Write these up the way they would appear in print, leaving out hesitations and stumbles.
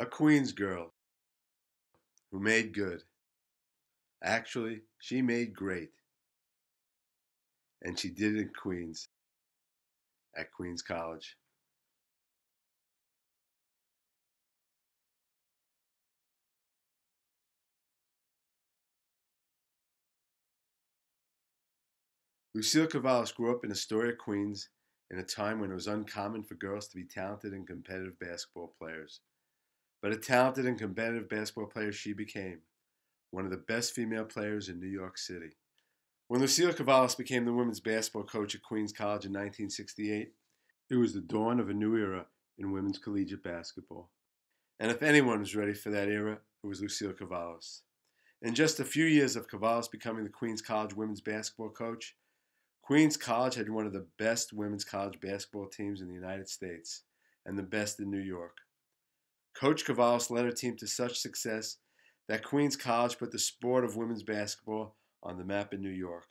A Queens girl who made good. Actually, she made great. And she did it in Queens, at Queens College. Lucille Kyvallos grew up in Astoria, Queens, in a time when it was uncommon for girls to be talented and competitive basketball players. But a talented and competitive basketball player she became, one of the best female players in New York City. When Lucille Kyvallos became the women's basketball coach at Queens College in 1968, it was the dawn of a new era in women's collegiate basketball. And if anyone was ready for that era, it was Lucille Kyvallos. In just a few years of Kyvallos becoming the Queens College women's basketball coach, Queens College had one of the best women's college basketball teams in the United States and the best in New York. Coach Kyvallos led her team to such success that Queens College put the sport of women's basketball on the map in New York.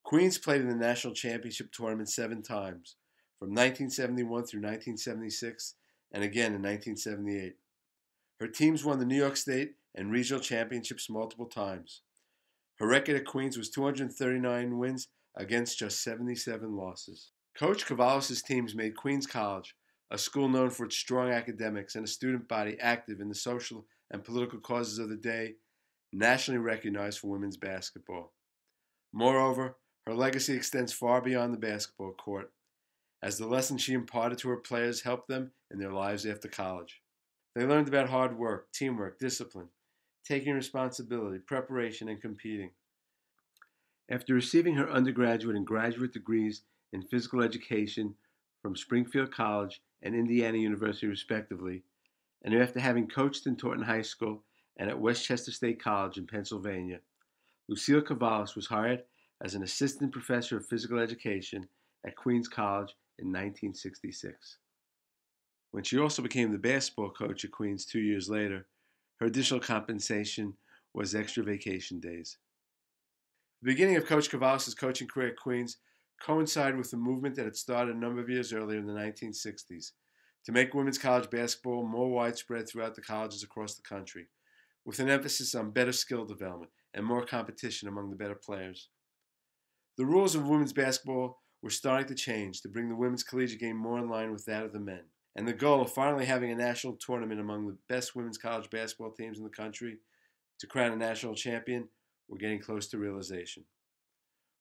Queens played in the national championship tournament 7 times, from 1971 through 1976 and again in 1978. Her teams won the New York State and regional championships multiple times. Her record at Queens was 239 wins against just 77 losses. Coach Kyvallos' teams made Queens College, a school known for its strong academics and a student body active in the social and political causes of the day, nationally recognized for women's basketball. Moreover, her legacy extends far beyond the basketball court, as the lessons she imparted to her players helped them in their lives after college. They learned about hard work, teamwork, discipline, taking responsibility, preparation, and competing. After receiving her undergraduate and graduate degrees in physical education from Springfield College and Indiana University respectively, and after having coached and taught in high school and at Westchester State College in Pennsylvania, Lucille Kyvallos was hired as an assistant professor of physical education at Queens College in 1966. When she also became the basketball coach at Queens 2 years later, her additional compensation was extra vacation days. The beginning of Coach Kyvallos' coaching career at Queens coincided with the movement that had started a number of years earlier in the 1960s to make women's college basketball more widespread throughout the colleges across the country, with an emphasis on better skill development and more competition among the better players. The rules of women's basketball were starting to change to bring the women's collegiate game more in line with that of the men, and the goal of finally having a national tournament among the best women's college basketball teams in the country to crown a national champion were getting close to realization.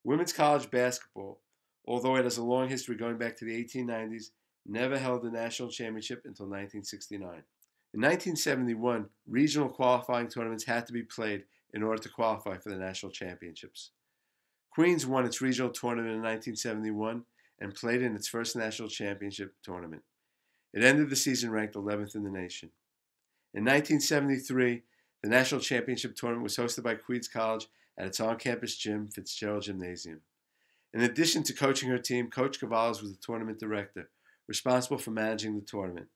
Women's college basketball, although it has a long history going back to the 1890s, never held a national championship until 1969. In 1971, regional qualifying tournaments had to be played in order to qualify for the national championships. Queens won its regional tournament in 1971 and played in its first national championship tournament. It ended the season ranked 11th in the nation. In 1973, the national championship tournament was hosted by Queens College at its on-campus gym, Fitzgerald Gymnasium. In addition to coaching her team, Coach Kyvallos was the tournament director, responsible for managing the tournament.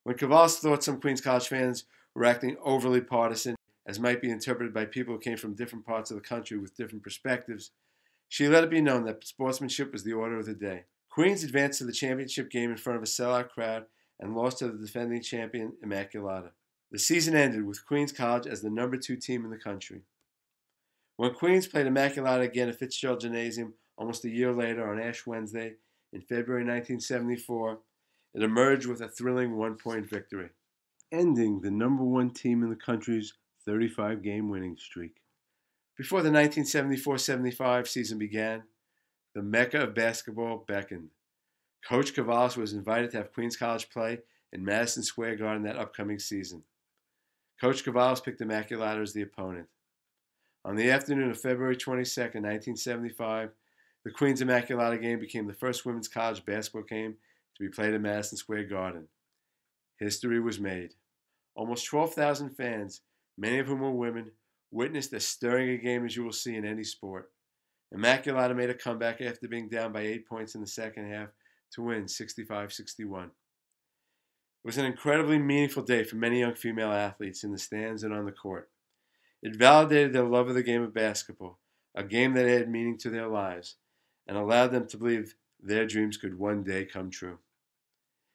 When Kyvallos thought some Queens College fans were acting overly partisan, as might be interpreted by people who came from different parts of the country with different perspectives, she let it be known that sportsmanship was the order of the day. Queens advanced to the championship game in front of a sellout crowd and lost to the defending champion, Immaculata. The season ended with Queens College as the number 2 team in the country. When Queens played Immaculata again at Fitzgerald Gymnasium almost a year later on Ash Wednesday in February 1974, it emerged with a thrilling 1-point victory, ending the number 1 team in the country's 35-game winning streak. Before the 1974-75 season began, the Mecca of basketball beckoned. Coach Kyvallos was invited to have Queens College play in Madison Square Garden that upcoming season. Coach Kyvallos picked Immaculata as the opponent. On the afternoon of February 22, 1975, the Queens Immaculata game became the first women's college basketball game to be played in Madison Square Garden. History was made. Almost 12,000 fans, many of whom were women, witnessed as stirring a game as you will see in any sport. Immaculata made a comeback after being down by 8 points in the second half to win 65-61. It was an incredibly meaningful day for many young female athletes in the stands and on the court. It validated their love of the game of basketball, a game that added meaning to their lives, and allowed them to believe their dreams could one day come true.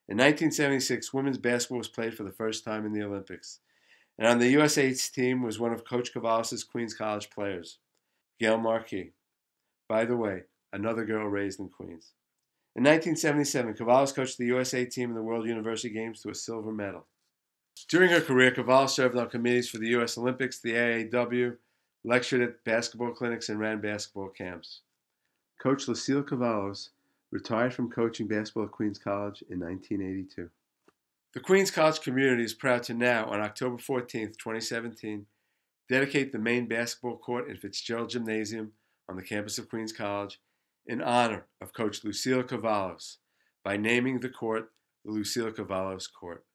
In 1976, women's basketball was played for the first time in the Olympics, and on the USA team was one of Coach Kyvallos' Queens College players, Gail Markey. By the way, another girl raised in Queens. In 1977, Kyvallos coached the USA team in the World University Games to a silver medal. During her career, Kyvallos served on committees for the U.S. Olympics, the AAW, lectured at basketball clinics, and ran basketball camps. Coach Lucille Kyvallos retired from coaching basketball at Queens College in 1982. The Queens College community is proud to now, on October 14, 2017, dedicate the main basketball court in Fitzgerald Gymnasium on the campus of Queens College in honor of Coach Lucille Kyvallos by naming the court the Lucille Kyvallos Court.